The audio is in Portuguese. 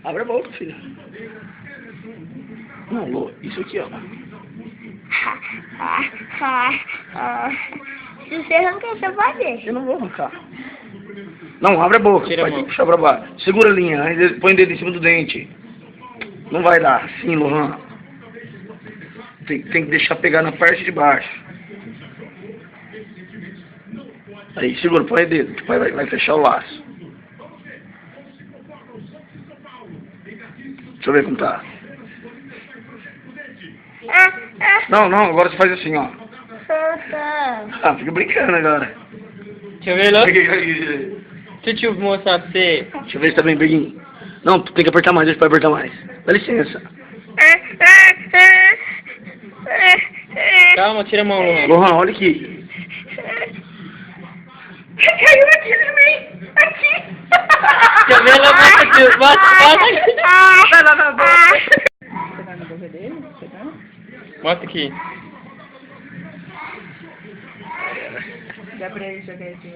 Abre a boca, filha. Não, Lô, isso aqui, ó. Se você arrancar, você vai ver. Eu não vou arrancar. Não, abre a boca. Tira a Vai ter mão. que puxar pra baixo. Segura a linha, aí põe o dedo em cima do dente. Não vai dar. Sim, Lohan. Tem que deixar pegar na parte de baixo. Aí, segura, põe o dedo. Que vai fechar o laço. Deixa eu ver como tá. Não, agora você faz assim, ó. Ah, fica brincando agora. Deixa eu ver, Lô. Deixa eu mostrar pra você. Deixa eu ver se tá bem, Beguinho. Não, tu tem que apertar mais, deixa eu apertar mais. Dá licença. Calma, tira a mão, Lohan. Lohan, olha aqui. Caiu aqui também. Aqui. Deixa eu ver, Lô. Mostra aqui. Mostra. Você vai na boca dele? Você tá? Mostra aqui. Dá pra ele jogar esse